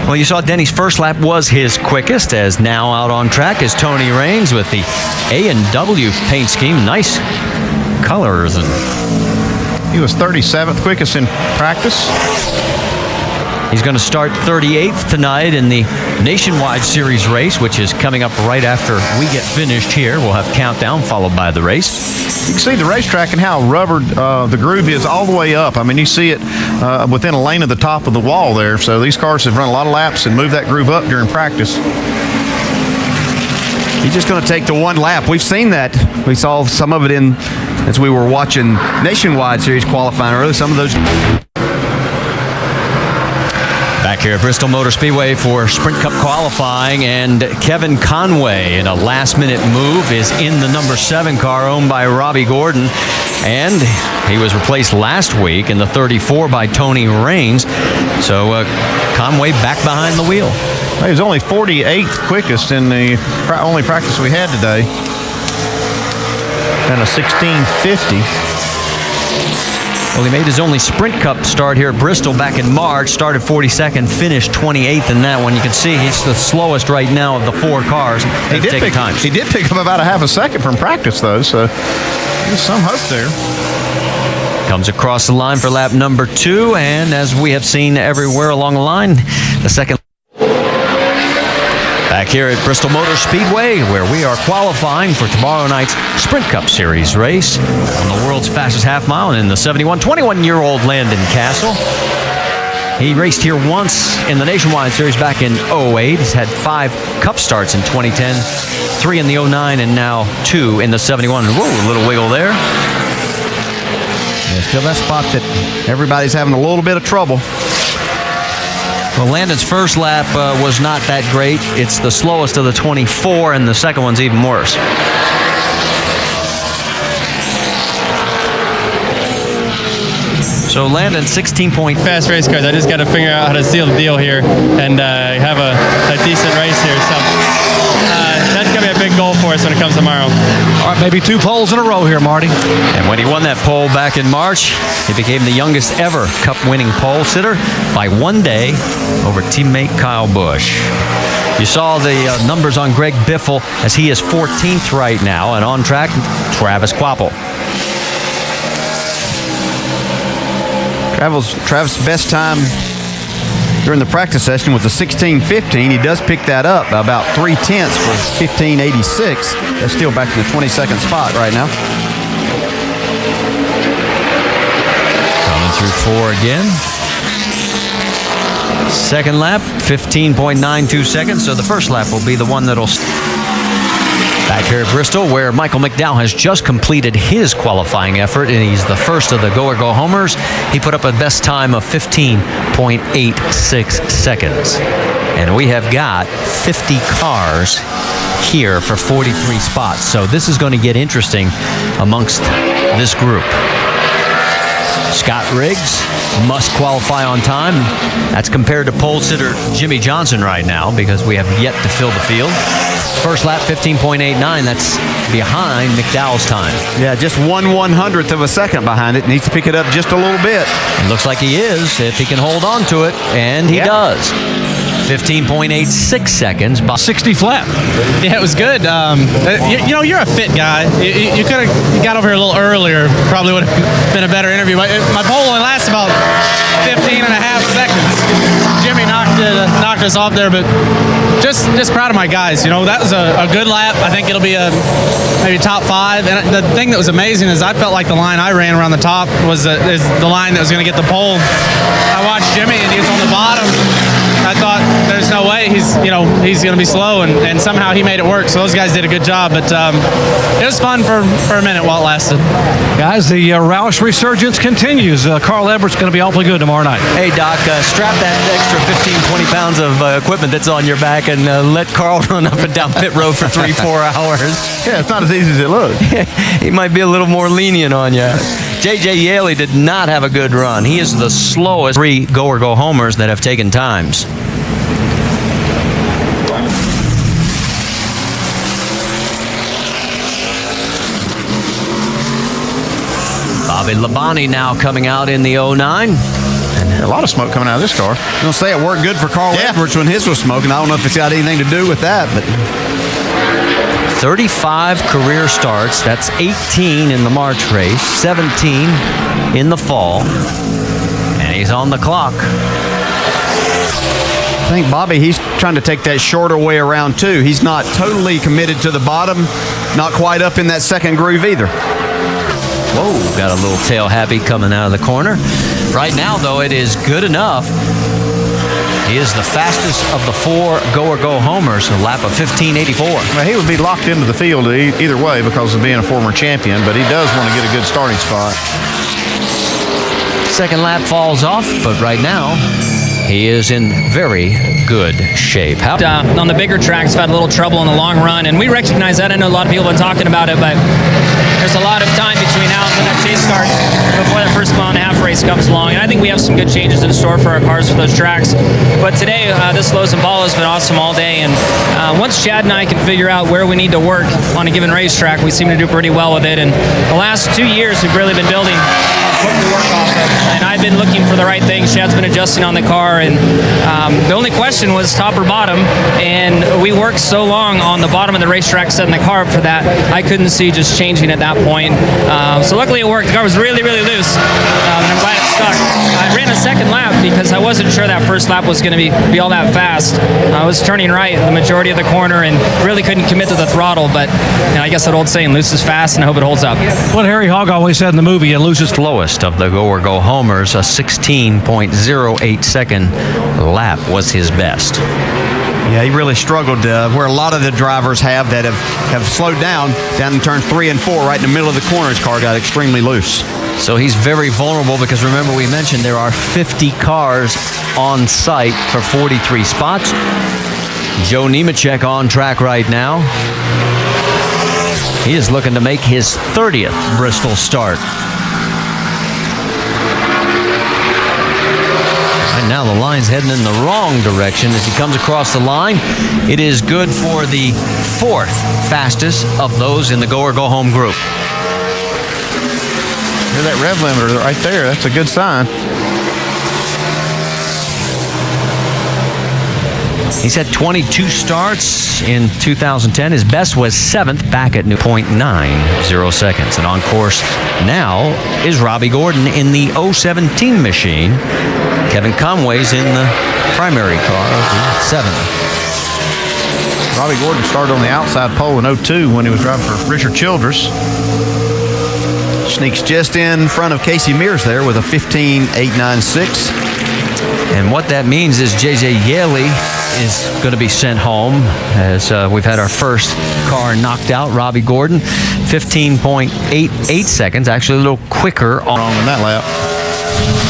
Well, you saw Denny's first lap was his quickest, as now out on track is Tony Raines with the A&W paint scheme. Nice colors. And he was 37th quickest in practice. He's going to start 38th tonight in the Nationwide Series race, which is coming up right after we get finished here. We'll have countdown followed by the race. You can see the racetrack and how rubbered the groove is all the way up. I mean, you see it within a lane of the top of the wall there. So these cars have run a lot of laps and moved that groove up during practice. He's just going to take the one lap. We've seen that. We saw some of it as we were watching Nationwide Series qualifying earlier. Some of those. Back here at Bristol Motor Speedway for Sprint Cup qualifying, and Kevin Conway in a last-minute move is in the number 7 car owned by Robbie Gordon, and he was replaced last week in the 34 by Tony Raines. So Conway back behind the wheel. He was only 48th quickest in the only practice we had today, and a 16:50. Well, he made his only Sprint Cup start here at Bristol back in March, started 42nd, finished 28th in that one. You can see he's the slowest right now of the 4 cars. He did pick up about a half a second from practice, though, so there's some hope there. Comes across the line for lap number 2, and as we have seen everywhere along the line, the second. Back here at Bristol Motor Speedway, where we are qualifying for tomorrow night's Sprint Cup Series race on the world's fastest half mile in the 21-year-old Landon Castle. He raced here once in the Nationwide Series back in 08. He's had 5 Cup starts in 2010, 3 in the 09, and now 2 in the 71. Whoa, a little wiggle there. Yeah, still that spot that everybody's having a little bit of trouble. Well, Landon's first lap was not that great. It's the slowest of the 24, and the second one's even worse. So Landon, 16-point. Fast race cars. I just got to figure out how to seal the deal here and have a decent race here. So that's going to be a big goal for us when it comes tomorrow. All right, maybe 2 poles in a row here, Marty. And when he won that pole back in March, he became the youngest ever Cup-winning pole sitter by 1 day over teammate Kyle Busch. You saw the numbers on Greg Biffle as he is 14th right now, and on track, Travis Quapple. Travis' best time during the practice session was a 16:15. He does pick that up by about 3/10 for 15:86. They're still back in the 22nd spot right now. Coming through 4 again. Second lap, 15.92 seconds. So the first lap will be the one that'll. Back here at Bristol, where Michael McDowell has just completed his qualifying effort, and he's the first of the go-or-go homers. He put up a best time of 15.86 seconds. And we have got 50 cars here for 43 spots. So this is going to get interesting amongst this group. Scott Riggs must qualify on time. That's compared to pole sitter Jimmy Johnson right now, because we have yet to fill the field. First lap, 15.89. That's behind McDowell's time. Yeah, just 1/100th of a second behind it. Needs to pick it up just a little bit. It looks like he is, if he can hold on to it, and he does. 15.86 seconds. 60th lap. Yeah, it was good. You know, you're a fit guy. You could have got over here a little earlier. Probably would have been a better interview. My pole only lasts about 15 and a half seconds. Jimmy knocked us off there, but just proud of my guys. You know, that was a good lap. I think it'll be maybe top 5. And the thing that was amazing is I felt like the line I ran around the top is the line that was going to get the pole. I watched Jimmy, and he was on the bottom. I thought there's no way he's going to be slow, and somehow he made it work. So those guys did a good job, but it was fun for a minute while it lasted. Guys, the Roush resurgence continues. Carl Everett's going to be awfully good tomorrow night. Hey, Doc, strap that extra 15, 20 pounds of equipment that's on your back and let Carl run up and down pit road for 3-4 hours. Yeah, it's not as easy as it looks. He might be a little more lenient on you. J.J. Yaley did not have a good run. He is the slowest 3 go-or-go homers that have taken times. Bobby Labonte now coming out in the 09. And A lot of smoke coming out of this car. I was going to say it worked good for Carl Edwards when his was smoking. I don't know if it's got anything to do with that, but 35 career starts. That's 18 in the March race, 17 in the fall, and he's on the clock. I think, Bobby, he's trying to take that shorter way around, too. He's not totally committed to the bottom, not quite up in that second groove either. Whoa, got a little tail happy coming out of the corner. Right now, though, it is good enough. He is the fastest of the 4 go-or-go homers, a lap of 15:84. Well, he would be locked into the field either way because of being a former champion, but he does want to get a good starting spot. Second lap falls off, but right now, he is in very good shape. On the bigger tracks, I've had a little trouble in the long run, and we recognize that. I know a lot of people have been talking about it, but there's a lot of time between now and when that chase starts before that first mile-and-a-half race comes along. And I think we have some good changes in store for our cars for those tracks. But today, this Lowe's and Ball has been awesome all day. And once Chad and I can figure out where we need to work on a given racetrack, we seem to do pretty well with it. And the last 2 years, we've really been building what to work off of. And I've been looking for the right things. Chad's been adjusting on the car. And the only question was top or bottom. And we worked so long on the bottom of the racetrack setting the car up for that, I couldn't see just changing at that point. So luckily it worked. The car was really, really loose. And I'm glad it stuck. I ran a second lap because I wasn't sure that first lap was going to be all that fast. I was turning right the majority of the corner and really couldn't commit to the throttle. But I guess that old saying, loose is fast, and I hope it holds up. What Harry Hogg always said in the movie, it loses. Lowest of the go-or-go homers, a 16.08 second lap was his best. Yeah, he really struggled where a lot of the drivers have that have slowed down in turns 3 and 4, right in the middle of the corner. His car got extremely loose. So he's very vulnerable because remember we mentioned there are 50 cars on site for 43 spots. Joe Nemechek on track right now. He is looking to make his 30th Bristol start. Right now the line's heading in the wrong direction as he comes across the line. It is good for the 4th fastest of those in the go-or-go-home group. Hear that rev limiter right there. That's a good sign. He's had 22 starts in 2010. His best was 7th back at 0.90 seconds. And on course now is Robbie Gordon in the 017 machine. Kevin Conway's in the primary car of the 7. Robbie Gordon started on the outside pole in 02 when he was driving for Richard Childress. Sneaks just in front of Casey Mears there with a 15.896. And what that means is J.J. Yaley is going to be sent home as we've had our first car knocked out. Robbie Gordon, 15.88 seconds, actually a little quicker Wrong on that lap.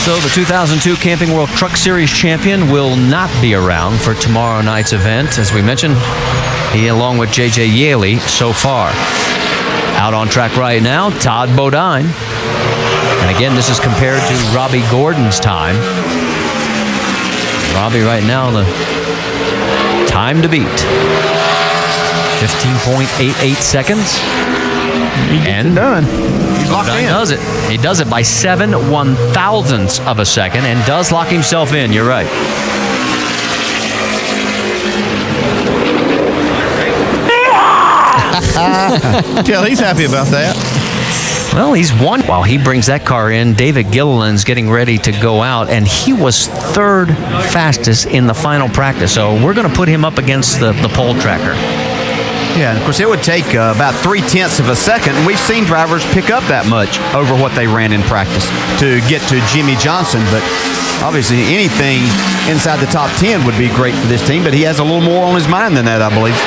So the 2002 Camping World Truck Series champion will not be around for tomorrow night's event. As we mentioned, he along with J.J. Yaley so far. Out on track right now, Todd Bodine. And again, this is compared to Robbie Gordon's time. Robbie right now, the time to beat. 15.88 seconds. And done. He's locked in. Does it. He does it by 7/1000ths of a second and does lock himself in. You're right. Yeah, he's happy about that. Well, he's won. While he brings that car in, David Gilliland's getting ready to go out, and he was 3rd fastest in the final practice. So we're going to put him up against the pole tracker. Yeah, and of course, it would take about 0.3 of a second, and we've seen drivers pick up that much over what they ran in practice to get to Jimmy Johnson. But obviously, anything inside the top 10 would be great for this team, but he has a little more on his mind than that, I believe.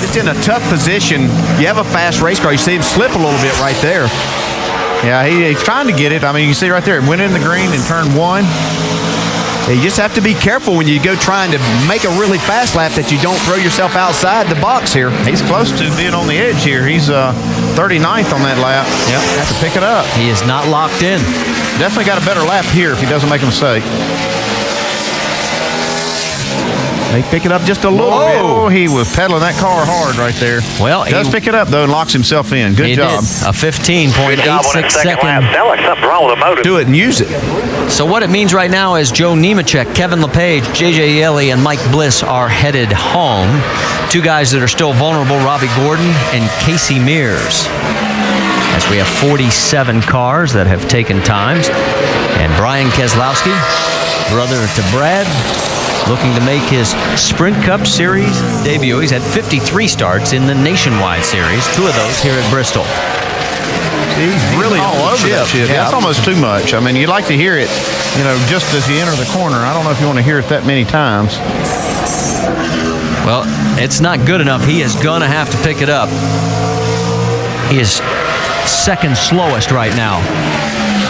It's in a tough position. You have a fast race car. You see him slip a little bit right there. Yeah, he's trying to get it. I mean, you see right there, it went in the green in turn 1. You just have to be careful when you go trying to make a really fast lap that you don't throw yourself outside the box here. He's close to being on the edge here. He's 39th on that lap. Yep. Have to pick it up. He is not locked in. Definitely got a better lap here if he doesn't make a mistake. They pick it up just a little bit. Oh, he was pedaling that car hard right there. Well, does he- pick it up, though, and locks himself in. Good He job. did. A 15.86 second. Sounds like something wrong with the motor. Do it and use it. So what it means right now is Joe Nemechek, Kevin LePage, JJ Yelly, and Mike Bliss are headed home. Two guys that are still vulnerable, Robbie Gordon and Casey Mears. As we have 47 cars that have taken times. And Brian Keselowski, brother to Brad, looking to make his Sprint Cup Series debut. He's had 53 starts in the Nationwide Series, 2 of those here at Bristol. He's really all on the over that shit. Yeah, That's almost too much. I mean, you like to hear it, just as you enter the corner. I don't know if you want to hear it that many times. Well, it's not good enough. He is going to have to pick it up. He is second slowest right now.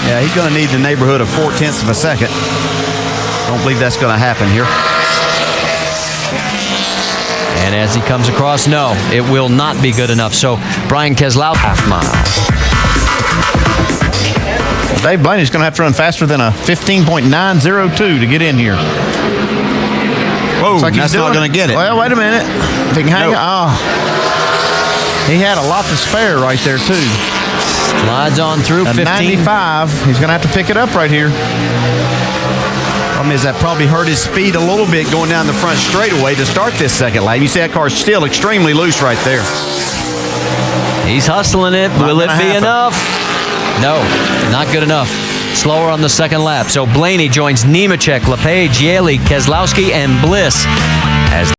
Yeah, he's going to need the neighborhood of 0.4 of a second. Don't believe that's going to happen here. And as he comes across, no, it will not be good enough. So Brian Keselowski, half mile. Dave Blaney's going to have to run faster than a 15.902 to get in here. Whoa, Looks like he's that's not doing going to get it. Well, wait a minute. If he can hang he had a lot to spare right there, too. Slides on through A 15. 95. He's going to have to pick it up right here. Problem is that probably hurt his speed a little bit going down the front straightaway to start this second lap. You see that car's still extremely loose right there. He's hustling it. Not Will it gonna be happen. enough? No, not good enough. Slower on the second lap. So Blaney joins Nemechek, LePage, Yaley, Keselowski, and Bliss